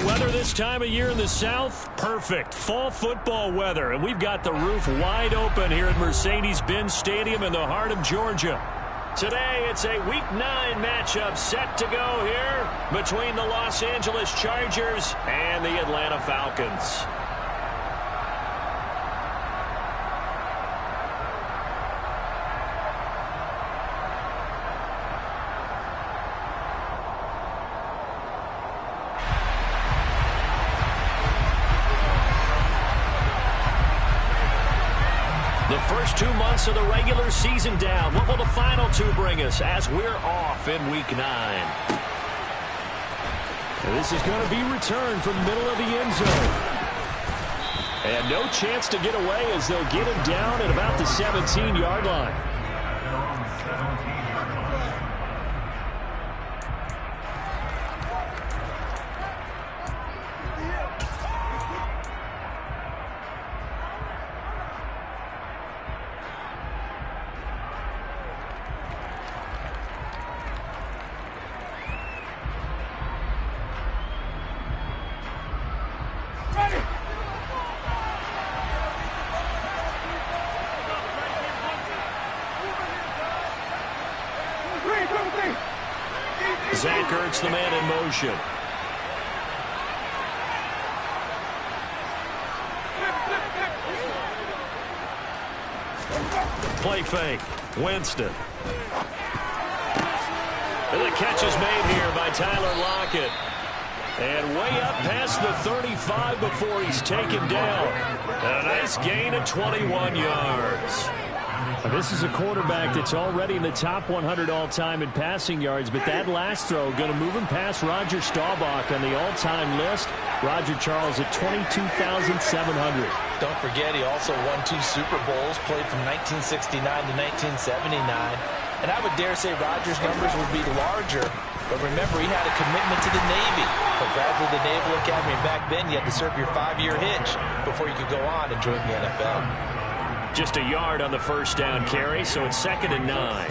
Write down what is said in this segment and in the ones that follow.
weather this time of year in the South? Perfect. Fall football weather. And we've got the roof wide open here at Mercedes-Benz Stadium in the heart of Georgia. Today, it's a Week 9 matchup set to go here between the Los Angeles Chargers and the Atlanta Falcons. The first 2 months of the regular season down. What will the final 2 bring us as we're off in Week 9? And this is going to be returned from the middle of the end zone. And no chance to get away as they'll get him down at about the 17-yard line. Zach Ertz, the man in motion. Play fake. Winston. And the catch is made here by Tyler Lockett. And way up past the 35 before he's taken down. And a nice gain of 21 yards. This is a quarterback that's already in the top 100 all-time in passing yards, but that last throw going to move him past Roger Staubach on the all-time list. Roger Charles at 22,700. Don't forget, he also won 2 Super Bowls, played from 1969 to 1979. And I would dare say Roger's numbers would be larger, but remember, he had a commitment to the Navy. But gradually the Naval Academy, and back then you had to serve your 5-year hitch before you could go on and join the NFL. Just a yard on the first down carry, so it's 2nd and 9.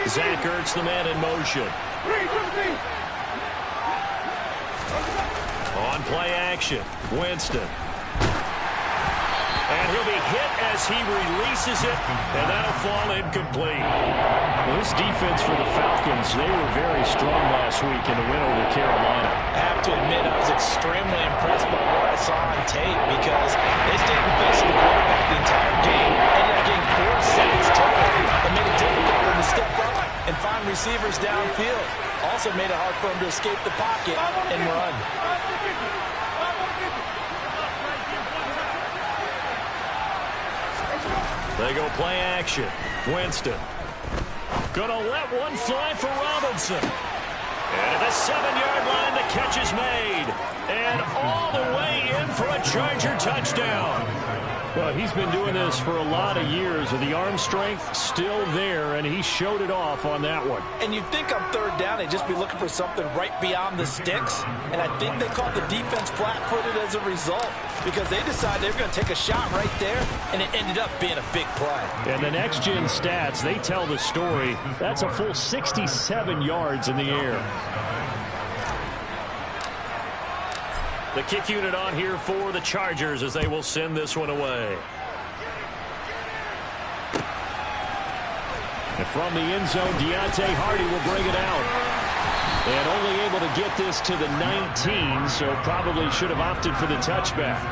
Zach Ertz, the man in motion. On play action, Winston. And he'll be hit as he releases it, and that'll fall incomplete. Well, this defense for the Falcons, they were very strong last week in the win over Carolina. I have to admit, I was extremely impressed by what I saw on tape because they stayed in face of the quarterback the entire game, ended up getting 4 sacks total. It made it difficult for him to step up and find receivers downfield. Also made it hard for him to escape the pocket and run. They go play action. Winston. Gonna let one fly for Robinson. And at the 7-yard line, the catch is made. And all the way in for a Charger touchdown. Well, he's been doing this for a lot of years, and the arm strength still there, and he showed it off on that one. And you'd think on 3rd down, they'd just be looking for something right beyond the sticks. And I think they caught the defense flat-footed as a result because they decided they were going to take a shot right there, and it ended up being a big play. And the next-gen stats, they tell the story. That's a full 67 yards in the air. The kick unit on here for the Chargers as they will send this one away. And from the end zone, Deontay Hardy will bring it out. And only able to get this to the 19, so probably should have opted for the touchback.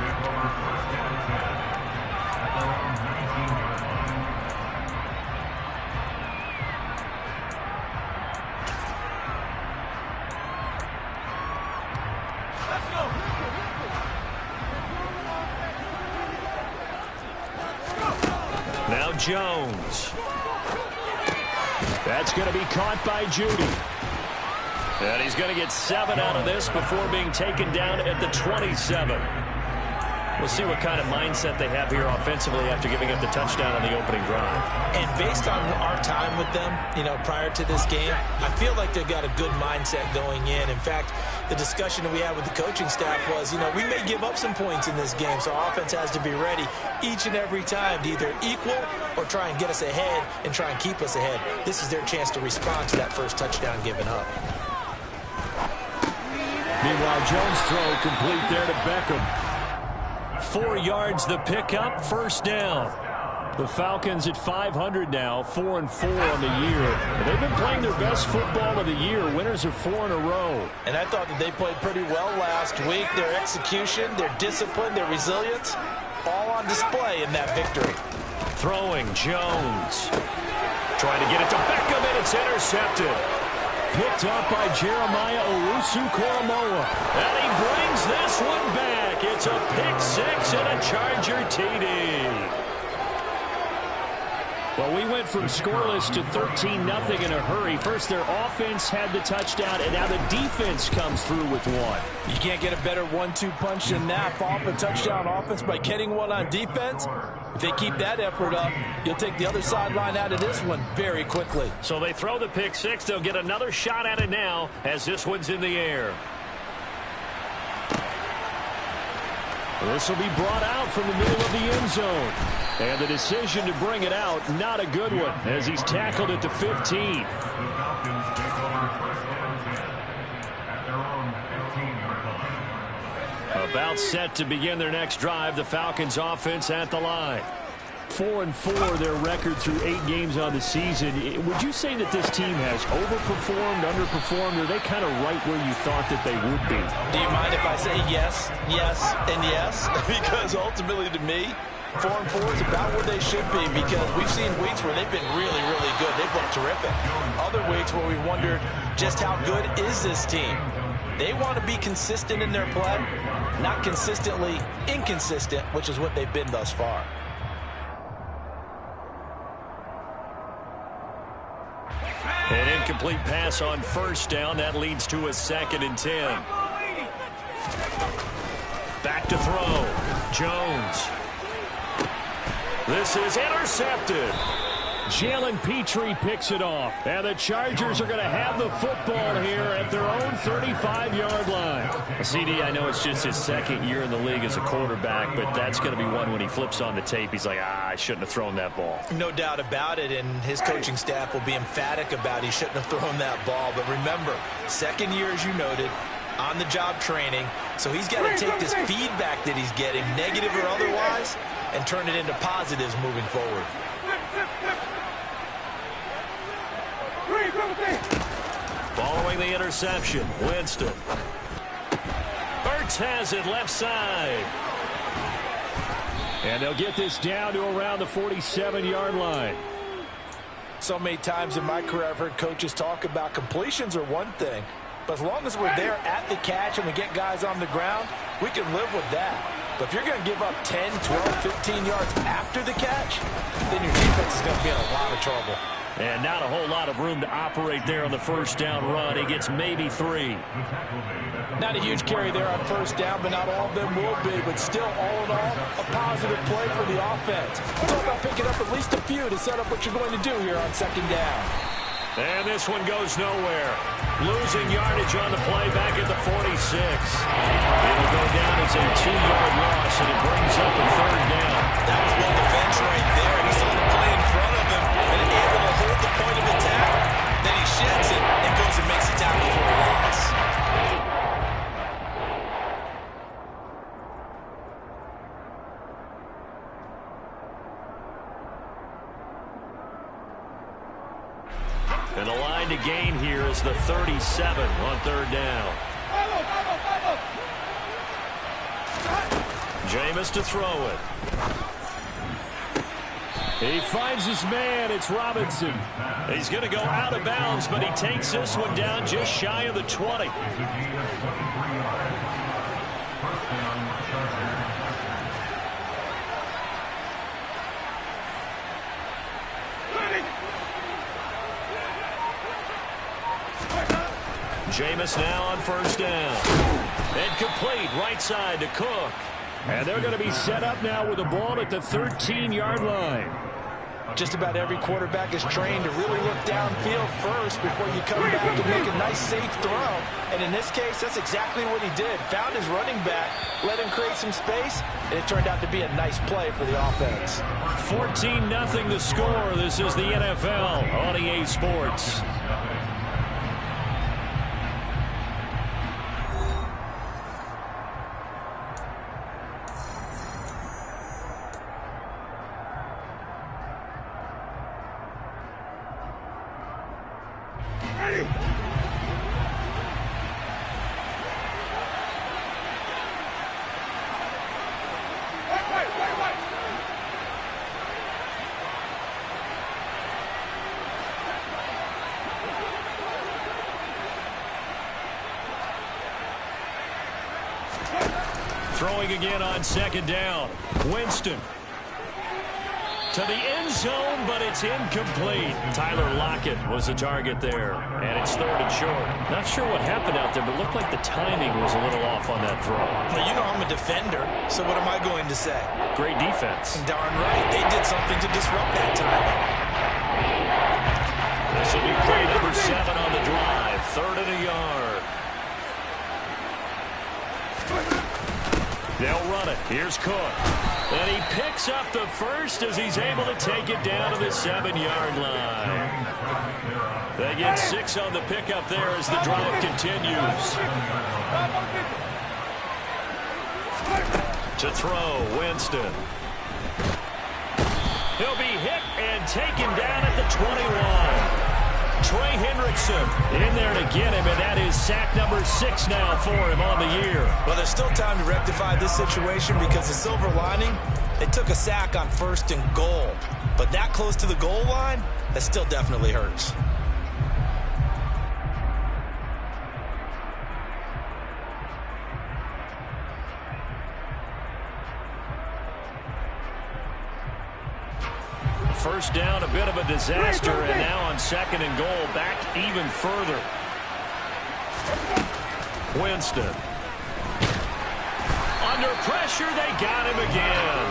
Now Jones. That's going to be caught by Judy. And he's going to get 7 out of this before being taken down at the 27. We'll see what kind of mindset they have here offensively after giving up the touchdown on the opening drive. And based on our time with them, prior to this game, I feel like they've got a good mindset going in. In fact, the discussion that we had with the coaching staff was, we may give up some points in this game, so our offense has to be ready each and every time to either equal or try and get us ahead and try and keep us ahead. This is their chance to respond to that first touchdown given up. Meanwhile, Jones' throw complete there to Beckham. 4 yards the pickup, first down. The Falcons at 500 now, 4-4 on the year. They've been playing their best football of the year. Winners of 4 in a row. And I thought that they played pretty well last week. Their execution, their discipline, their resilience, all on display in that victory. Throwing, Jones. Trying to get it to Beckham, and it's intercepted. Picked up by Jeremiah Owusu-Koramoah. And he brings this one back. It's a pick six and a Charger TD. Well, we went from scoreless to 13-0 in a hurry. First, their offense had the touchdown, and now the defense comes through with one. You can't get a better 1-2 punch than that. Follow up a touchdown offense by getting one on defense. If they keep that effort up, you'll take the other sideline out of this one very quickly. So they throw the pick six. They'll get another shot at it now as this one's in the air. This will be brought out from the middle of the end zone. And the decision to bring it out, not a good one, as he's tackled at the 15. About set to begin their next drive, the Falcons offense at the line. 4-4 their record through 8 games on the season. Would you say that this team has overperformed, underperformed, or are they kind of right where you thought that they would be? Do you mind if I say yes, yes, and yes? Because ultimately to me, 4-4 is about where they should be, because we've seen weeks where they've been really, really good. They've looked terrific. Other weeks where we've wondered just how good is this team. They want to be consistent in their play, not consistently inconsistent, which is what they've been thus far. An incomplete pass on first down. That leads to a 2nd and 10. Back to throw. Jones. This is intercepted. Jalen Petrie picks it off. And the Chargers are going to have the football here at their own 35-yard line. CD, I know it's just his 2nd year in the league as a quarterback, but that's going to be one when he flips on the tape. He's like, I shouldn't have thrown that ball. No doubt about it, and his coaching staff will be emphatic about he shouldn't have thrown that ball. But remember, 2nd year, as you noted, on-the-job training. So he's got to take this feedback that he's getting, negative or otherwise, and turn it into positives moving forward. Following the interception, Winston. Ertz has it left side. And they'll get this down to around the 47-yard line. So many times in my career I've heard coaches talk about completions are one thing, but as long as we're there at the catch and we get guys on the ground, we can live with that. But if you're going to give up 10, 12, 15 yards after the catch, then your defense is going to be in a lot of trouble. And not a whole lot of room to operate there on the first down run. He gets maybe 3. Not a huge carry there on first down, but not all of them will be. But still, all in all, a positive play for the offense. It's all about picking up at least a few to set up what you're going to do here on 2nd down. And this one goes nowhere. Losing yardage on the play back at the 46. It'll go down as a 2-yard loss, and it brings up a 3rd down. That was well defense right there. He saw the play in front of him and able to hold the point of attack. Then he sheds it and goes and makes a tackle for a loss. And the line to gain here is the 37 on 3rd down. Jameis to throw it. He finds his man. It's Robinson. He's going to go out of bounds, but he takes this one down just shy of the 20. Jameis now on first down. And complete right side to Cook. And they're going to be set up now with the ball at the 13-yard line. Just about every quarterback is trained to really look downfield first before you come back and make a nice, safe throw. And in this case, that's exactly what he did. Found his running back, let him create some space, and it turned out to be a nice play for the offense. 14-0 the score. This is the NFL on EA Sports. Throwing again on second down. Winston to the end zone, but it's incomplete. Tyler Lockett was the target there, and it's 3rd and short. Not sure what happened out there, but looked like the timing was a little off on that throw. Well, you know I'm a defender, so what am I going to say? Great defense. Darn right. They did something to disrupt that timing. This will be play number 7 on the drive. 3rd and a yard. They'll run it. Here's Cook. And he picks up the first as he's able to take it down to the 7-yard line. They get 6 on the pickup there as the drive continues. To throw, Winston. He'll be hit and taken down at the 21. Trey Hendrickson in there to get him, and that is sack number 6 now for him on the year. Well, there's still time to rectify this situation because the silver lining, they took a sack on 1st and goal. But that close to the goal line, that still definitely hurts. First down, a bit of a disaster, and now on 2nd and goal, back even further. Winston. Under pressure, they got him again.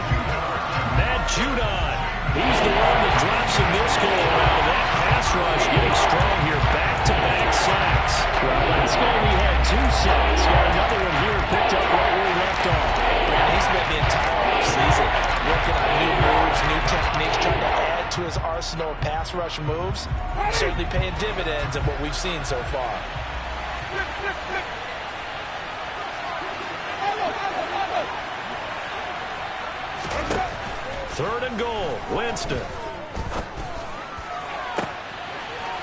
Matt Judon, he's the one that drops in this go-around. That pass rush getting strong here, back-to-back sacks. Well, last game we had 2 sacks. Got another one here picked up right where he left off. And he's spent the entire offseason working on new moves, new techniques, trying to add to his arsenal of pass rush moves. Certainly paying dividends in what we've seen so far. 3rd and goal, Winston.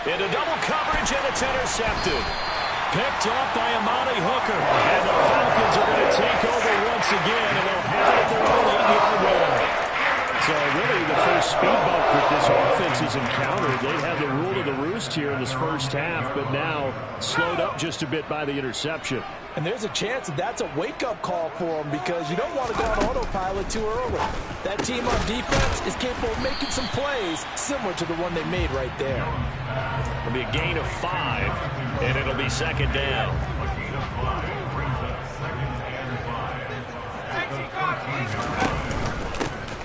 Into double coverage, and it's intercepted. Picked off by Amani Hooker. And the Falcons are going to take over once again, and they'll have it at their own 8-yard line. So really the first speed bump that this offense has encountered. They had the rule of the roost here in this first half, but now slowed up just a bit by the interception. And there's a chance that that's a wake-up call for them because you don't want to go on autopilot too early. That team on defense is capable of making some plays similar to the one they made right there. It'll be a gain of 5, and it'll be 2nd down.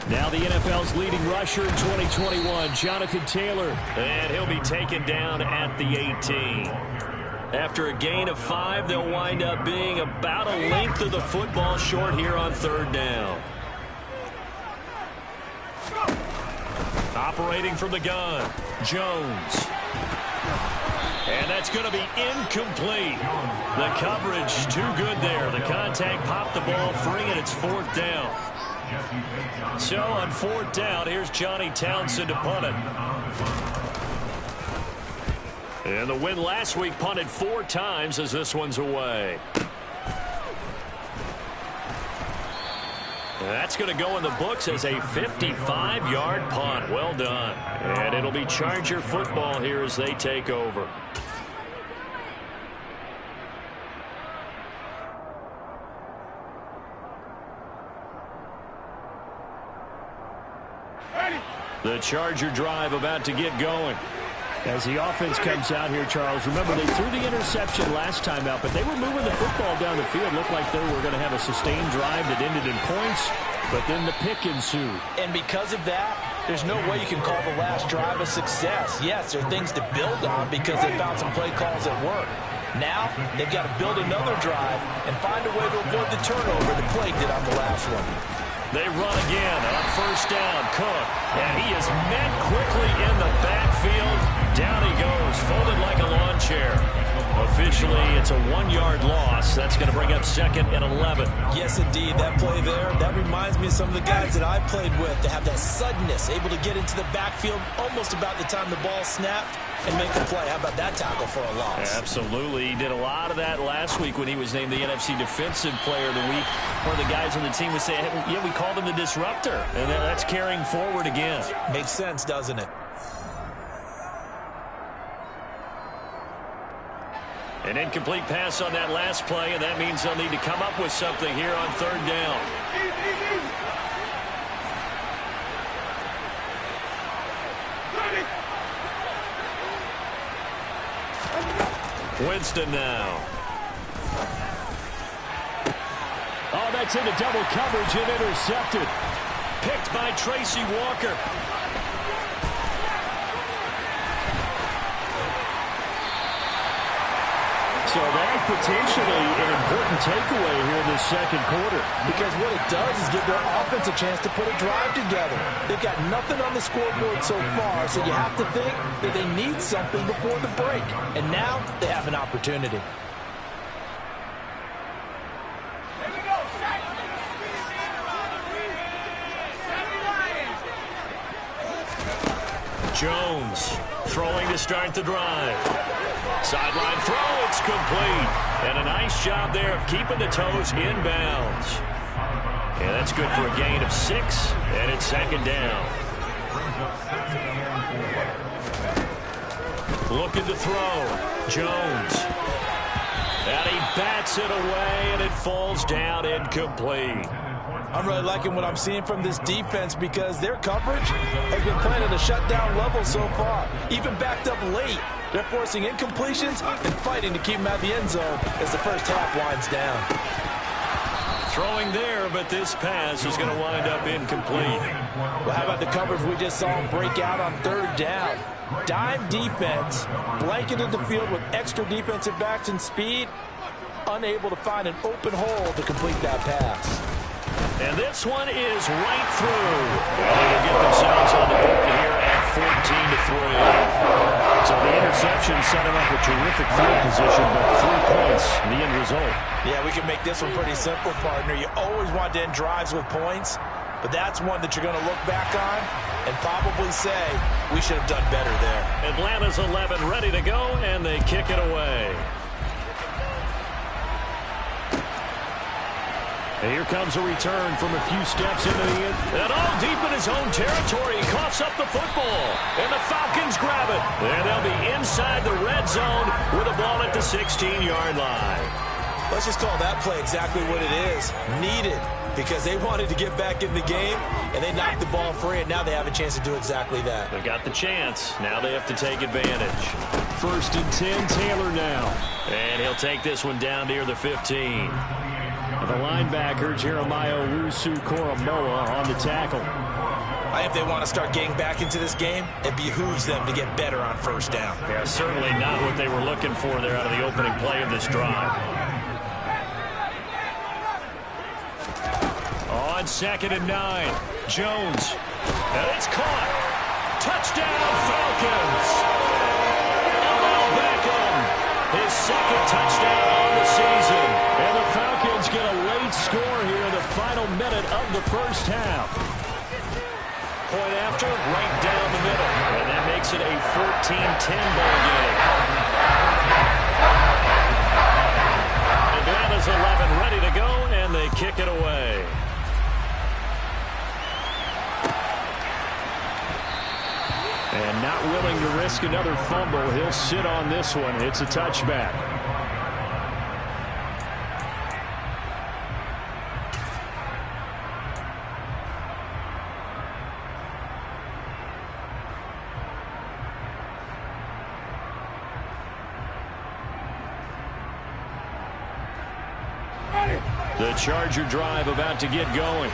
Now the NFL's leading rusher in 2021, Jonathan Taylor. And he'll be taken down at the 18. After a gain of 5, they'll wind up being about a length of the football short here on 3rd down. Operating from the gun, Jones. And that's going to be incomplete. The coverage too good there. The contact popped the ball free, and it's 4th down. So on 4th down, here's Johnny Townsend to punt it. And the win last week punted 4 times as this one's away. That's going to go in the books as a 55-yard punt. Well done. And it'll be Charger football here as they take over. The Charger drive about to get going. As the offense comes out here, Charles, remember they threw the interception last time out, but they were moving the football down the field. Looked like they were going to have a sustained drive that ended in points, but then the pick ensued. And because of that, there's no way you can call the last drive a success. Yes, there are things to build on because they found some play calls that work. Now, they've got to build another drive and find a way to avoid the turnover that plagued it on the last one. They run again on first down. Cook, and he is met quickly in the backfield. Down he goes, folded like a lawn chair. Officially, it's a 1-yard loss. That's going to bring up 2nd and 11. Yes, indeed. That play there, that reminds me of some of the guys that I played with. They have that suddenness, able to get into the backfield almost about the time the ball snapped and make a play. How about that tackle for a loss? Absolutely. He did a lot of that last week when he was named the NFC Defensive Player of the Week. One of the guys on the team would say, hey, yeah, we called him the disruptor. And that's carrying forward again. Makes sense, doesn't it? An incomplete pass on that last play, and that means they'll need to come up with something here on 3rd down. Winston now. Oh, that's into double coverage and intercepted. Picked by Tracy Walker. So that potentially an important takeaway here in the 2nd quarter. Because what it does is give their offense a chance to put a drive together. They've got nothing on the scoreboard so far, so you have to think that they need something before the break. And now they have an opportunity. Jones throwing to start the drive. Sideline throw, it's complete. And a nice job there of keeping the toes inbounds. Yeah, that's good for a gain of 6, and it's 2nd down. Looking to throw. Jones. And he bats it away, and it falls down incomplete. I'm really liking what I'm seeing from this defense because their coverage has been playing at a shutdown level so far. Even backed up late, they're forcing incompletions and fighting to keep them out of the end zone as the first half winds down. Throwing there, but this pass is going to wind up incomplete. Well, how about the coverage we just saw him break out on 3rd down? Dime defense, blanketed the field with extra defensive backs and speed, unable to find an open hole to complete that pass. And this one is right through. Well, they'll get themselves on the board here at 14-3. So the interception set him up with terrific field position, but 3 points, the end result. Yeah, we can make this one pretty simple, partner. You always want to end drives with points, but that's one that you're going to look back on and probably say, we should have done better there. Atlanta's 11 ready to go, and they kick it away. And here comes a return from a few steps into the end. And all deep in his own territory. He coughs up the football. And the Falcons grab it. And they'll be inside the red zone with a ball at the 16-yard line. Let's just call that play exactly what it is. Needed. Because they wanted to get back in the game, and they knocked the ball free, and now they have a chance to do exactly that. They've got the chance. Now they have to take advantage. 1st and 10, Taylor now. And he'll take this one down near the 15. The linebacker, Jeremiah Owusu-Koramoah, on the tackle. I think if they want to start getting back into this game, it behooves them to get better on 1st down. Yeah, certainly not what they were looking for there out of the opening play of this drive. On 2nd and 9, Jones. And it's caught. Touchdown, Falcons. Odell Beckham, his 2nd touchdown on the season. And the Falcons get a late score here in the final minute of the 1st half. Point after, right down the middle. And that makes it a 14-10 ball game. Atlanta's 11 ready to go, and they kick it away. And not willing to risk another fumble, he'll sit on this one. It's a touchback. The Charger drive about to get going.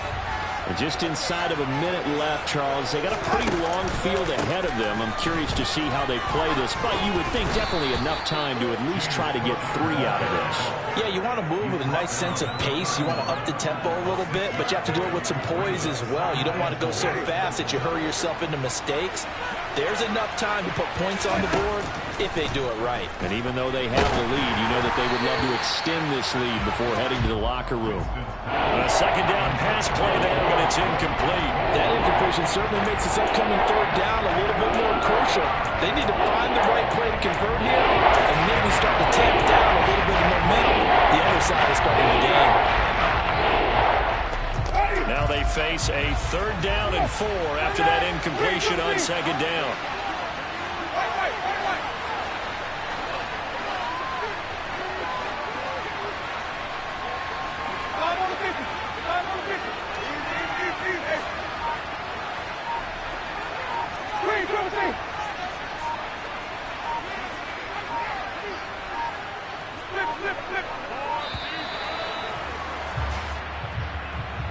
And just inside of a minute left, Charles. They got a pretty long field ahead of them. I'm curious to see how they play this, but you would think definitely enough time to at least try to get 3 out of this. Yeah, you want to move with a nice sense of pace. You want to up the tempo a little bit, but you have to do it with some poise as well. You don't want to go so fast that you hurry yourself into mistakes. There's enough time to put points on the board if they do it right. And even though they have the lead, you know that they would love to extend this lead before heading to the locker room. A second down pass play there, but it's incomplete. That incompletion certainly makes this upcoming third down a little bit more crucial. They need to find the right play to convert here and maybe start to tamp down a little bit of momentum. The other side is starting the game. Now they face a 3rd down and 4 after that incompletion on second down.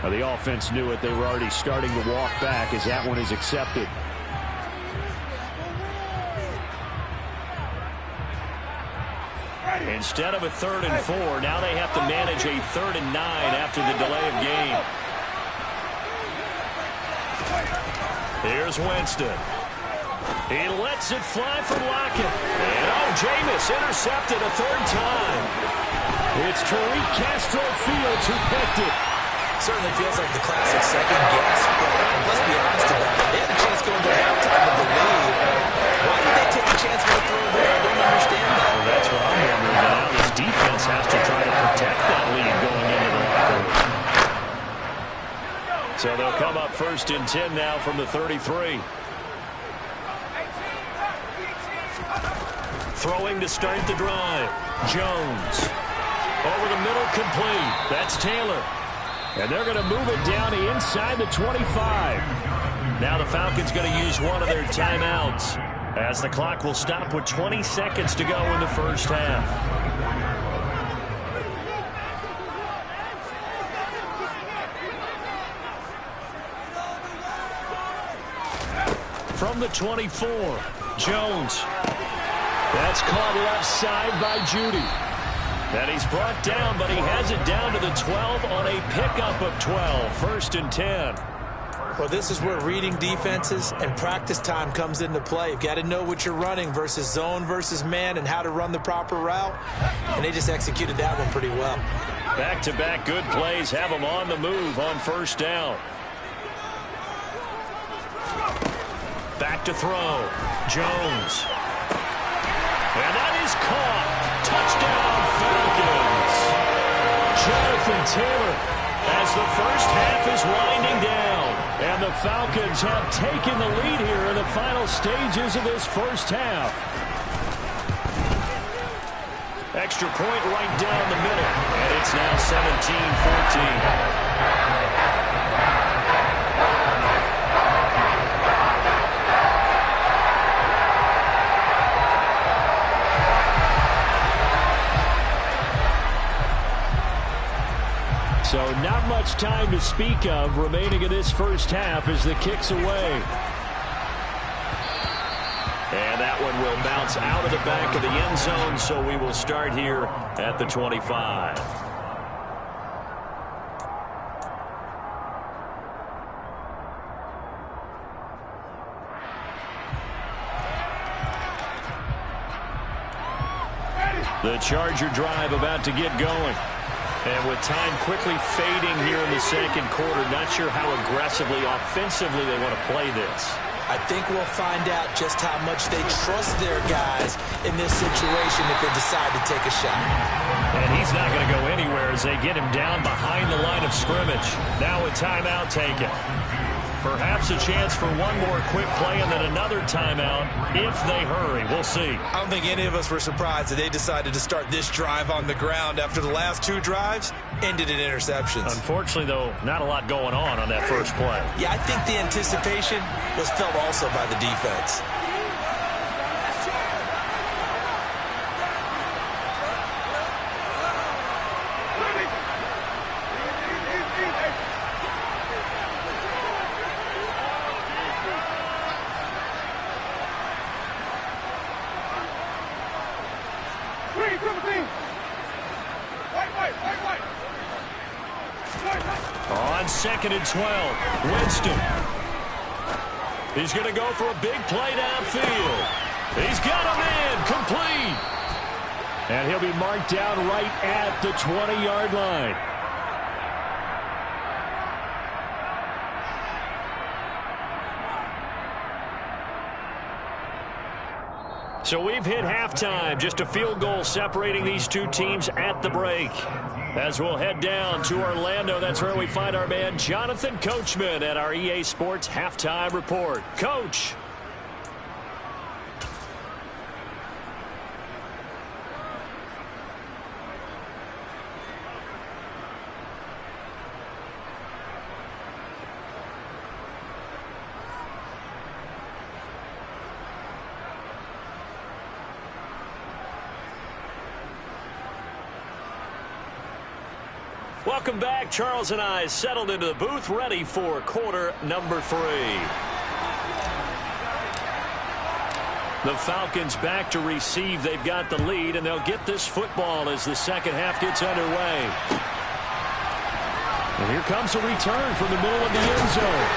Now the offense knew it. They were already starting to walk back as that one is accepted. Instead of a 3rd and 4, now they have to manage a 3rd and 9 after the delay of game. Here's Winston. He lets it fly for Lockett. And Jameis intercepted a 3rd time. It's Tariq Castro Fields who picked it. Certainly feels like the classic second guess, but let's be honest about it. They had a chance going to halftime with the lead. Why did they take a chance to throw there? I don't understand that. Well, that's what I'm wondering now. This defense has to try to protect that lead going into the locker room. So they'll come up 1st and 10 now from the 33. Throwing to start the drive. Jones. Over the middle, complete. That's Taylor. And they're going to move it down to inside the 25. Now the Falcons going to use one of their timeouts as the clock will stop with 20 seconds to go in the first half. From the 24, Jones. That's caught left side by Judy. And he's brought down, but he has it down to the 12 on a pickup of 12. 1st and 10. Well, this is where reading defenses and practice time comes into play. You've got to know what you're running versus zone versus man and how to run the proper route. And they just executed that one pretty well. Back-to-back good plays have them on the move on 1st down. Back to throw. Jones. And that is caught. Touchdown, Falcons. Jonathan Taylor as the first half is winding down. And the Falcons have taken the lead here in the final stages of this first half. Extra point right down the middle. And it's now 17-14. So not much time to speak of remaining in this first half as the kick's away. And that one will bounce out of the back of the end zone, so we will start here at the 25. The Charger drive about to get going. And with time quickly fading here in the second quarter, not sure how aggressively, offensively they want to play this. I think we'll find out just how much they trust their guys in this situation if they decide to take a shot. And he's not going to go anywhere as they get him down behind the line of scrimmage. Now a timeout taken. Perhaps a chance for one more quick play and then another timeout if they hurry. We'll see. I don't think any of us were surprised that they decided to start this drive on the ground after the last 2 drives ended in interceptions. Unfortunately, though, not a lot going on that first play. Yeah, I think the anticipation was felt also by the defense. 2nd and 12. Winston. He's going to go for a big play downfield. He's got him in. Complete. And he'll be marked down right at the 20-yard line. So we've hit halftime. Just a field goal separating these two teams at the break. As we'll head down to Orlando, that's where we find our man Jonathan Coachman at our EA Sports Halftime Report. Coach. Welcome back. Charles and I settled into the booth, ready for quarter number 3. The Falcons back to receive. They've got the lead, and they'll get this football as the second half gets underway. And here comes a return from the middle of the end zone.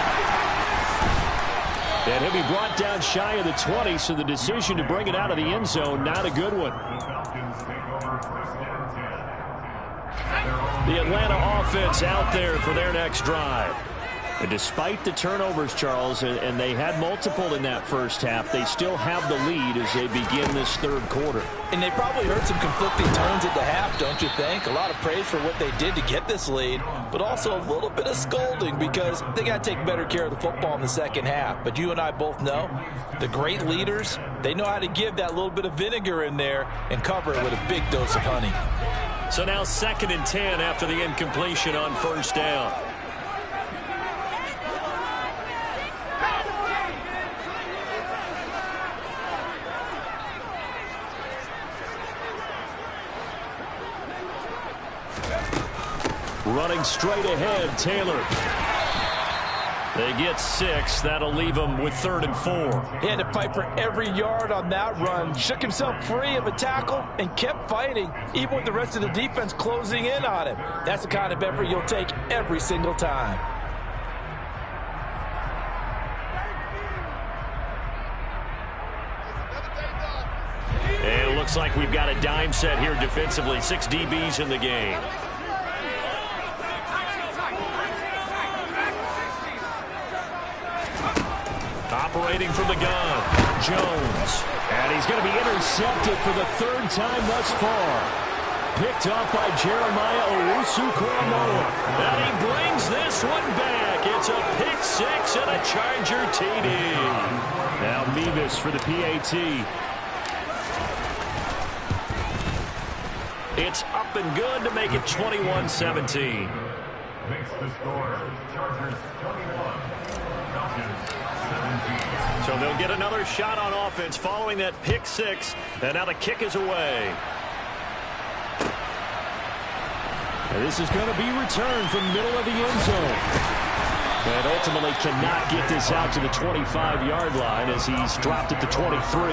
And he'll be brought down shy of the 20, so the decision to bring it out of the end zone, not a good one. The Atlanta offense out there for their next drive. And despite the turnovers, Charles, and they had multiple in that first half, they still have the lead as they begin this third quarter. And they probably heard some conflicting tones at the half, don't you think? A lot of praise for what they did to get this lead, but also a little bit of scolding because they got to take better care of the football in the second half. But you and I both know the great leaders, they know how to give that little bit of vinegar in there and cover it with a big dose of honey. So now 2nd and 10 after the incompletion on first down. Running straight ahead, Taylor. They get 6. That'll leave them with 3rd and 4. He had to fight for every yard on that run. Shook himself free of a tackle and kept fighting, even with the rest of the defense closing in on him. That's the kind of effort you'll take every single time. And it looks like we've got a dime set here defensively. 6 DBs in the game. Operating from the gun, Jones. And he's going to be intercepted for the 3rd time thus far. Picked off by Jeremiah Owusu-Koramoah. And he brings this one back. It's a pick 6 and a Charger TD. Now Mevis for the PAT. It's up and good to make it 21-17. Makes the score, Chargers 21, Falcons 17. So they'll get another shot on offense following that pick 6. And now the kick is away. And this is going to be returned from the middle of the end zone. And ultimately cannot get this out to the 25-yard line as he's dropped at the 23.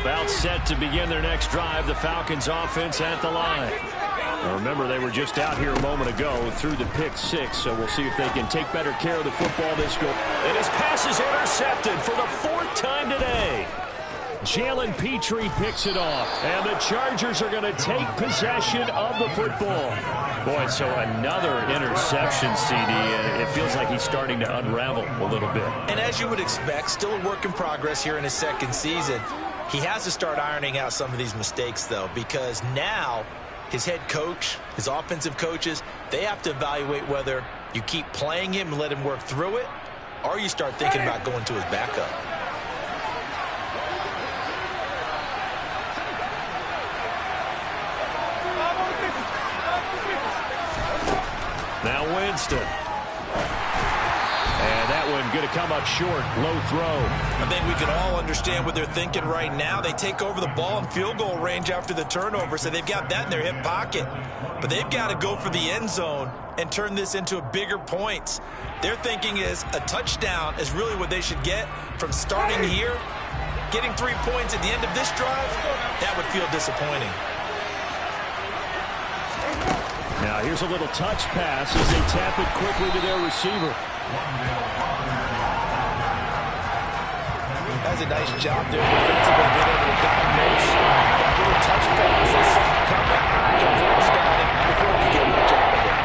About set to begin their next drive, the Falcons offense at the line. Now remember, they were just out here a moment ago through the pick 6, so we'll see if they can take better care of the football this go. And his pass is intercepted for the 4th time today. Jalen Petrie picks it off, and the Chargers are going to take possession of the football. Boy, so another interception, CD, and it feels like he's starting to unravel a little bit. And as you would expect, still a work in progress here in his 2nd season. He has to start ironing out some of these mistakes, though, because now his head coach, his offensive coaches, they have to evaluate whether you keep playing him and let him work through it, or you start thinking about going to his backup. Now Winston. And that one going to come up short. Low throw. I think we can all understand what they're thinking right now. They take over the ball in field goal range after the turnover, so they've got that in their hip pocket. But they've got to go for the end zone and turn this into a bigger points. Their thinking is a touchdown is really what they should get from starting here getting 3 points at the end of this drive, that would feel disappointing. Now here's a little touch pass as they tap it quickly to their receiver. That's a nice job there defensively, being able to diagnose that little touch pass and see it coming, converge down it before he can get much out of it.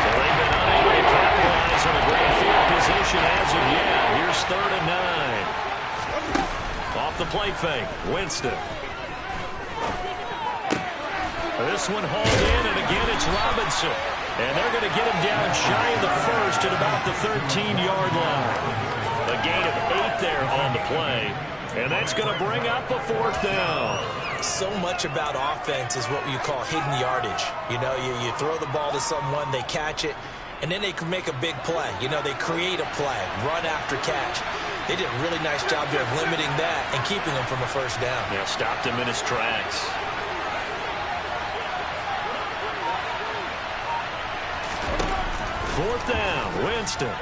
So they've been unable to capitalize on a great field position as of yet. Here's 3rd and 9. Off the play fake, Winston. This one hauled in, and again it's Robinson. And they're going to get him down shy of the first at about the 13-yard line. A gain of 8 there on the play, and that's going to bring up a 4th down. So much about offense is what you call hidden yardage. You know, you throw the ball to someone, they catch it, and then they can make a big play. You know, they create a play, run after catch. They did a really nice job there of limiting that and keeping him from a 1st down. Yeah, stopped him in his tracks. 4th down, Winston.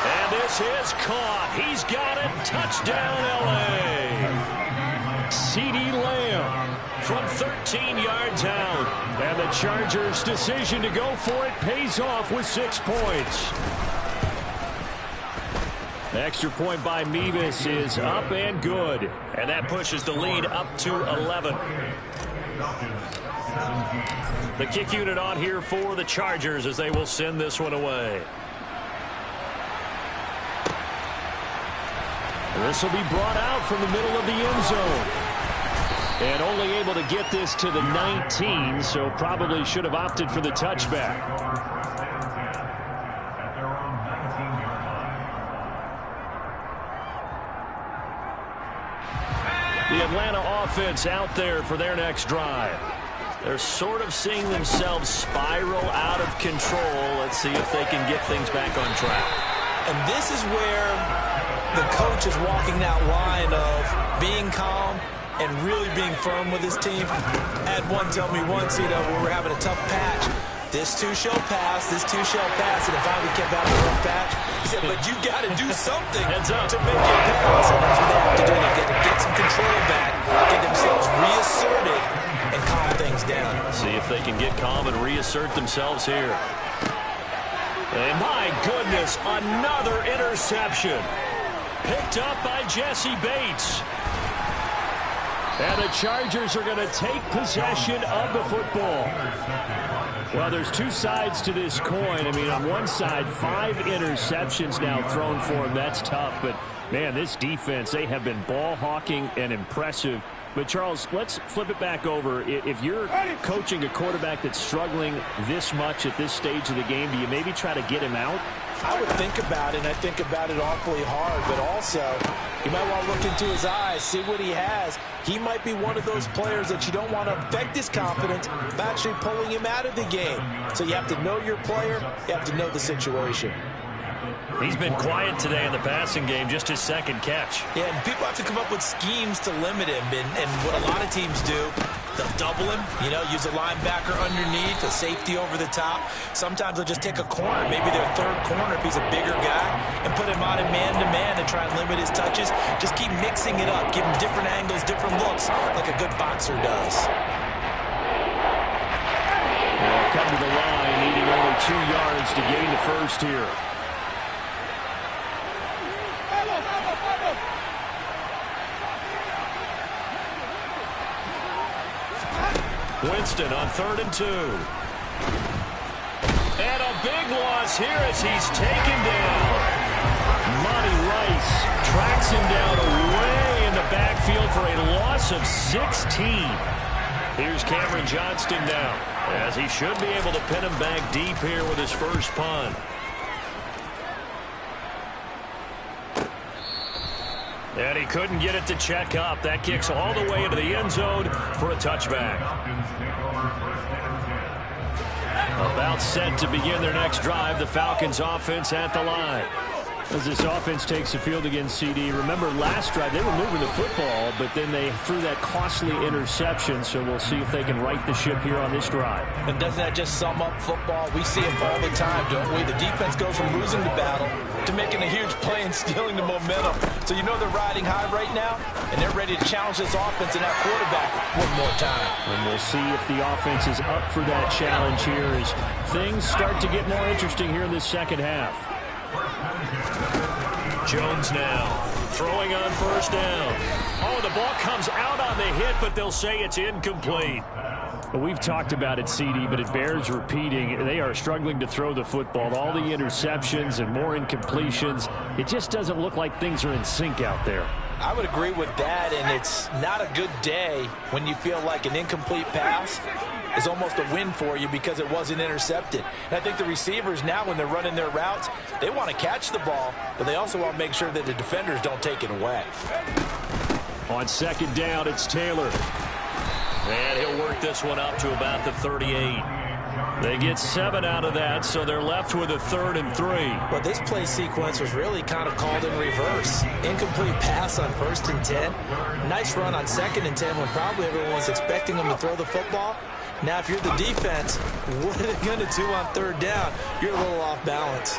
And this is caught. He's got it. Touchdown, L.A. C.D. Lamb from 13 yards out. And the Chargers' decision to go for it pays off with 6 points. The extra point by Mevis is up and good. And that pushes the lead up to 11. The kick unit on here for the Chargers as they will send this one away. This will be brought out from the middle of the end zone. And only able to get this to the 19, so probably should have opted for the touchback. The Atlanta offense out there for their next drive. They're sort of seeing themselves spiral out of control. Let's see if they can get things back on track. And this is where the coach is walking that line of being calm and really being firm with his team. I had one tell me once, you know, when we're having a tough patch, this too shall pass, this too shall pass, and if finally kept out of the rough patch, he said, but you got to do something to make it pass, and that's what they have to do. They got to get some control back, get themselves reasserted, and calm things down. See if they can get calm and reassert themselves here. And my goodness, another interception. Picked up by Jesse Bates. And the Chargers are going to take possession of the football. Well, there's two sides to this coin. I mean, on one side, 5 interceptions now thrown for him. That's tough. But, man, this defense, they have been ball hawking and impressive. But, Charles, let's flip it back over. If you're coaching a quarterback that's struggling this much at this stage of the game, do you maybe try to get him out? I would think about it, and I think about it awfully hard, but also you might want to look into his eyes, see what he has. He might be one of those players that you don't want to affect his confidence by actually pulling him out of the game. So you have to know your player, you have to know the situation. He's been quiet today in the passing game, just his 2nd catch. Yeah, and people have to come up with schemes to limit him, and what a lot of teams do, they'll double him, you know, use a linebacker underneath, a safety over the top. Sometimes they'll just take a corner, maybe their 3rd corner if he's a bigger guy, and put him on in man-to-man and try and limit his touches. Just keep mixing it up, give him different angles, different looks, like a good boxer does. Well, come to the line, needing only 2 yards to gain the first here. Winston on 3rd and 2. And a big loss here as he's taken down. Monty Rice tracks him down away in the backfield for a loss of 16. Here's Cameron Johnston now, as he should be able to pin him back deep here with his first punt. And he couldn't get it to check up. That kicks all the way into the end zone for a touchback. About set to begin their next drive. The Falcons offense at the line. As this offense takes the field against CD, remember last drive they were moving the football, but then they threw that costly interception, so we'll see if they can right the ship here on this drive. And doesn't that just sum up football? We see it all the time, don't we? The defense goes from losing the battle to making a huge play and stealing the momentum. So you know they're riding high right now, and they're ready to challenge this offense and that quarterback one more time. And we'll see if the offense is up for that challenge here as things start to get more interesting here in this second half. Jones now throwing on first down. Oh, the ball comes out on the hit, but they'll say it's incomplete. Well, we've talked about it, CD, but it bears repeating. They are struggling to throw the football. All the interceptions and more incompletions. It just doesn't look like things are in sync out there. I would agree with that, and it's not a good day when you feel like an incomplete pass is almost a win for you because it wasn't intercepted. And I think the receivers now, when they're running their routes, they want to catch the ball, but they also want to make sure that the defenders don't take it away. On second down, it's Taylor. And he'll work this one up to about the 38. They get 7 out of that, so they're left with a 3rd and 3. But this play sequence was really kind of called in reverse. Incomplete pass on 1st and 10. Nice run on 2nd and 10 when probably everyone's expecting them to throw the football. Now, if you're the defense, what are they going to do on 3rd down? You're a little off balance.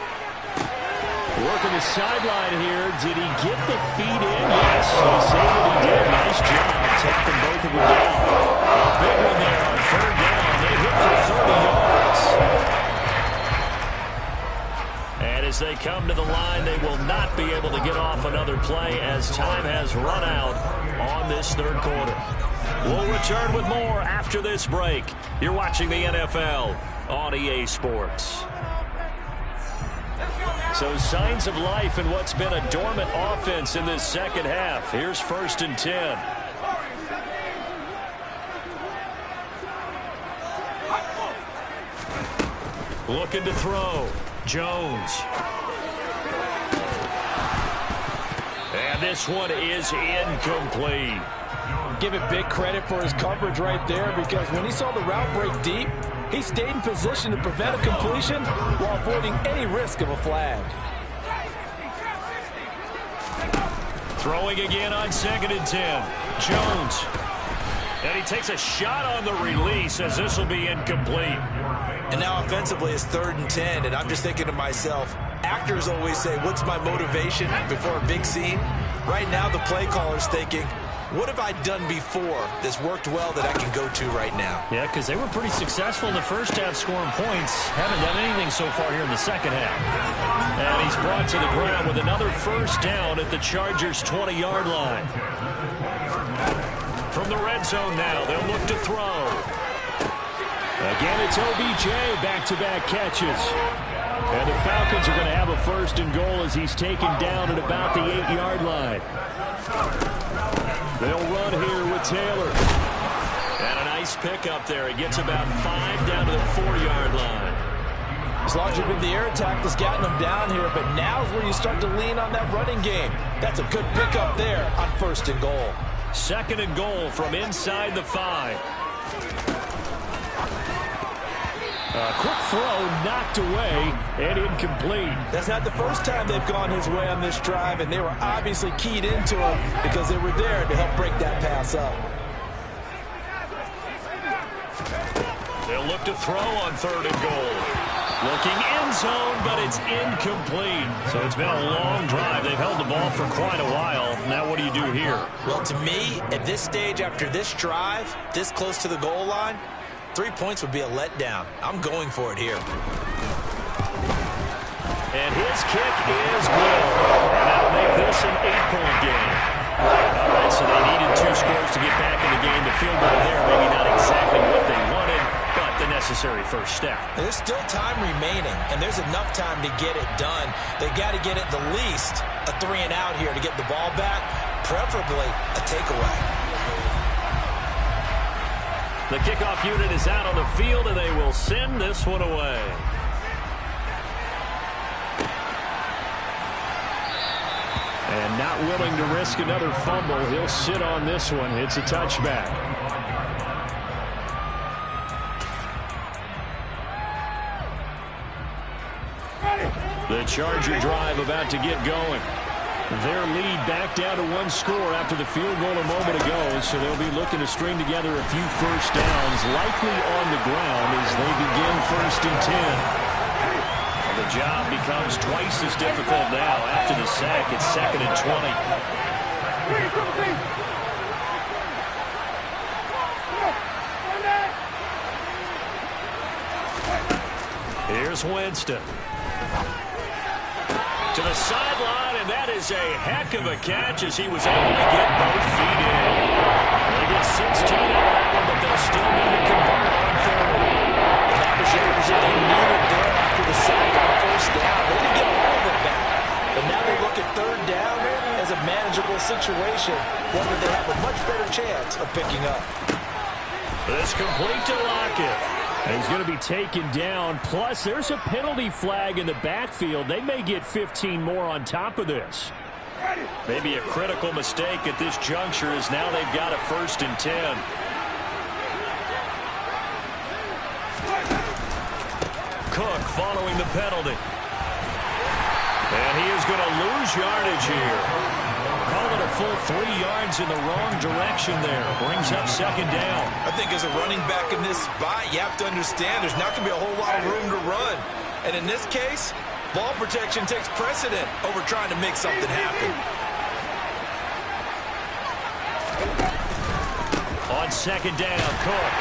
Working the sideline here. Did he get the feet in? Yes, he said that he did. Nice job. Taking both of them down. A big one there on 3rd down. They hit for 30 yards. And as they come to the line, they will not be able to get off another play as time has run out on this 3rd quarter. We'll return with more after this break. You're watching the NFL on EA Sports. So signs of life in what's been a dormant offense in this second half. Here's 1st and 10. Looking to throw. Jones. And this one is incomplete. Give it big credit for his coverage right there, because when he saw the route break deep, he stayed in position to prevent a completion while avoiding any risk of a flag. Throwing again on 2nd and 10. Jones. And he takes a shot on the release as this will be incomplete. And now offensively it's 3rd and 10, and I'm just thinking to myself, actors always say, what's my motivation before a big scene? Right now the play caller's thinking, what have I done before that's worked well that I can go to right now? Yeah, because they were pretty successful in the first half scoring points. Haven't done anything so far here in the second half. And he's brought to the ground with another 1st down at the Chargers' 20-yard line. From the red zone now, they'll look to throw. Again, it's OBJ, back-to-back catches. And the Falcons are going to have a 1st and goal as he's taken down at about the 8-yard line. They'll run here with Taylor. And a nice pickup there. He gets about 5 down to the 4-yard line. As long as you've been the air attack that's gotten them down here, but now is where you start to lean on that running game. That's a good pickup there on 1st and goal. 2nd and goal from inside the 5. A quick throw knocked away and incomplete. That's not the first time they've gone his way on this drive, and they were obviously keyed into him because they were there to help break that pass up. They'll look to throw on 3rd and goal. Looking end zone, but it's incomplete. So it's been a long drive. They've held the ball for quite a while. Now what do you do here? Well, to me, at this stage after this drive, this close to the goal line, 3 points would be a letdown. I'm going for it here. And his kick is good. And that'll make this an 8-point game. All right, so they needed 2 scores to get back in the game. The field goal there, maybe not exactly what they wanted, but the necessary first step. There's still time remaining, and there's enough time to get it done. They got to get at the least a 3 and out here to get the ball back, preferably a takeaway. The kickoff unit is out on the field, and they will send this one away. And not willing to risk another fumble, he'll sit on this one. It's a touchback. The Charger drive about to get going. Their lead back down to one score after the field goal a moment ago, so they'll be looking to string together a few first downs, likely on the ground as they begin 1st and 10. Well, the job becomes twice as difficult now after the sack. It's 2nd and 20. Here's Winston. To the sideline, and that is a heck of a catch as he was able to get both feet in. They get 16 out of that one, but they'll still need to convert on 3rd. That was yards that they needed there after the sack on 1st down. They didn't get all of it back. But now they look at 3rd down as a manageable situation, one that they have a much better chance of picking up. It's complete to Lockett. He's going to be taken down. Plus, there's a penalty flag in the backfield. They may get 15 more on top of this. Maybe a critical mistake at this juncture as now they've got a 1st and 10. Cook following the penalty. And he is going to lose yardage here. Call it a full 3 yards in the wrong direction there. Brings up 2nd down. I think as a running back in this spot, you have to understand there's not going to be a whole lot of room to run. And in this case, ball protection takes precedent over trying to make something happen. On 2nd down, Cook.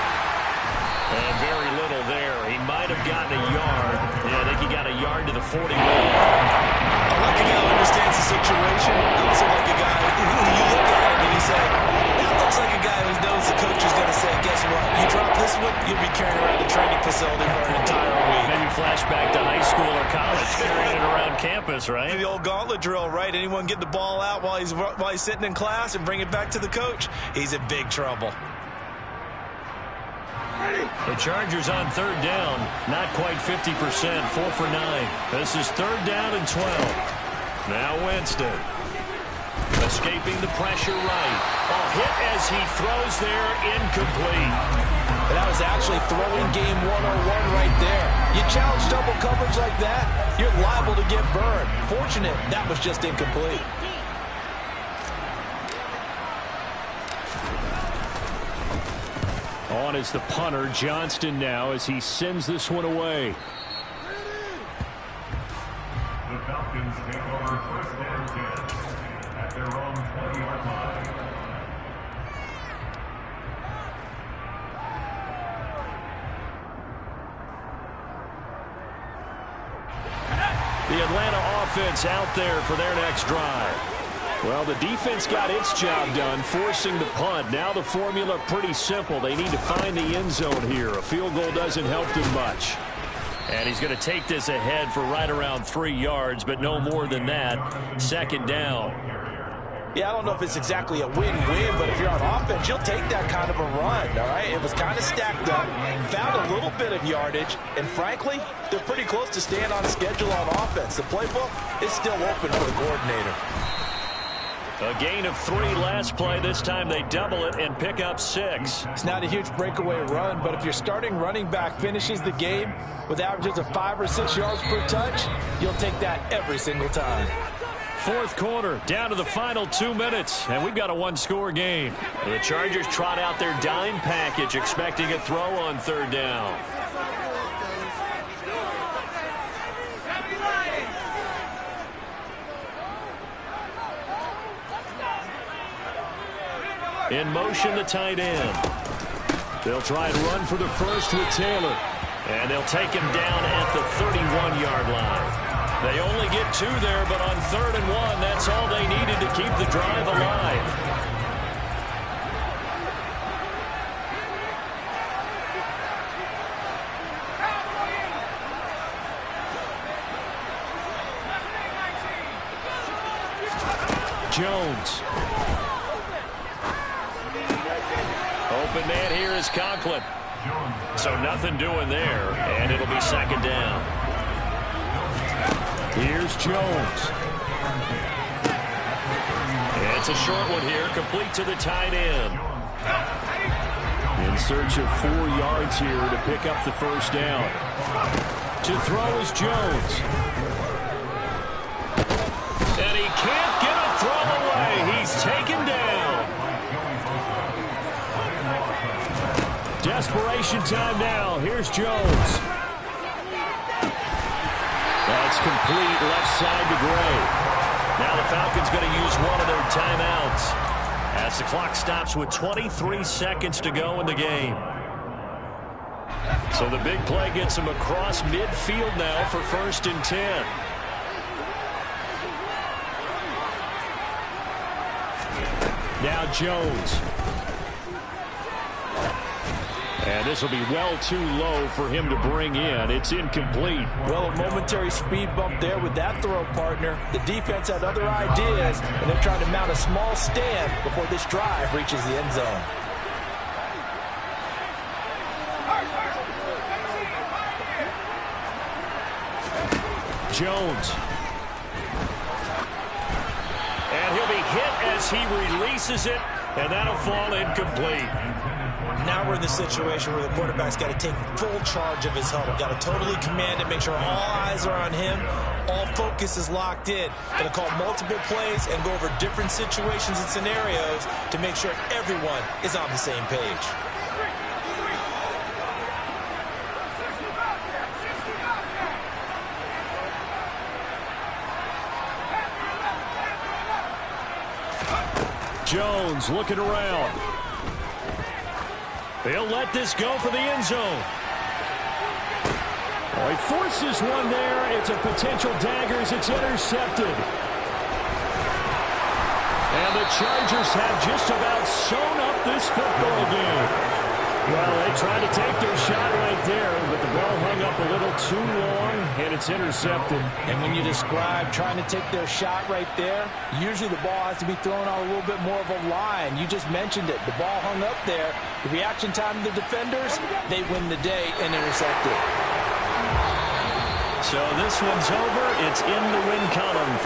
And very little there. He might have gotten a yard. Yeah, I think he got a yard to the 41. I like a guy who understands the situation. I also like a guy who you look at him and you say, that looks like a guy who knows the coach is going to say, guess what? You drop this one, you'll be carrying around the training facility for an entire week. Maybe flashback to high school or college, carrying it around campus, right? The old gauntlet drill, right? Anyone get the ball out while he's sitting in class and bring it back to the coach? He's in big trouble. The Chargers on 3rd down, not quite 50%, 4 for 9. This is 3rd down and 12. Now Winston. Escaping the pressure right. A hit as he throws there, incomplete. That was actually throwing game 101 right there. You challenge double coverage like that, you're liable to get burned. Fortunate, that was just incomplete. On is the punter, Johnston, now as he sends this one away. The Falcons take over 1st and 10 at their own 20-yard line. The Atlanta offense out there for their next drive. Well, the defense got its job done, forcing the punt. Now the formula pretty simple. They need to find the end zone here. A field goal doesn't help them much. And he's going to take this ahead for right around 3 yards, but no more than that. 2nd down. Yeah, I don't know if it's exactly a win-win, but if you're on offense, you'll take that kind of a run, all right? It was kind of stacked up, found a little bit of yardage, and frankly, they're pretty close to staying on schedule on offense. The playbook is still open for the coordinator. A gain of 3 last play. This time they double it and pick up 6. It's not a huge breakaway run, but if your starting running back finishes the game with averages of 5 or 6 yards per touch, you'll take that every single time. 4th quarter, down to the final 2 minutes, and we've got a 1-score game. The Chargers trot out their dime package, expecting a throw on 3rd down. In motion, the tight end. They'll try and run for the first with Taylor. And they'll take him down at the 31-yard line. They only get 2 there, but on 3rd and 1, that's all they needed to keep the drive alive. Jones. Open man here is Conklin. So nothing doing there, and it'll be 2nd down. Here's Jones. It's a short one here, complete to the tight end. In search of 4 yards here to pick up the 1st down. To throw is Jones. he can't get a throw away. He's taken down. Desperation time now. Here's Jones. That's complete left side to Gray. Now the Falcons going to use one of their timeouts as the clock stops with 23 seconds to go in the game. So the big play gets him across midfield now for 1st and 10. Now Jones. And this will be well too low for him to bring in. It's incomplete. Well, a momentary speed bump there with that throw, partner. The defense had other ideas, and they're trying to mount a small stand before this drive reaches the end zone. Jones. And he'll be hit as he releases it, and that'll fall incomplete. Now we're in the situation where the quarterback's got to take full charge of his huddle. Got to totally command it, make sure all eyes are on him. All focus is locked in. Going to call multiple plays and go over different situations and scenarios to make sure everyone is on the same page. Jones looking around. They'll let this go for the end zone. Oh, he forces one there. It's a potential dagger as it's intercepted. And the Chargers have just about sewn up this football game. Well, they tried to take their shot right there, but the ball hung up a little too long, and it's intercepted. And when you describe trying to take their shot right there, usually the ball has to be thrown on a little bit more of a line. You just mentioned it. The ball hung up there. The reaction time of the defenders, they win the day and intercept it. So this one's over. It's in the win column for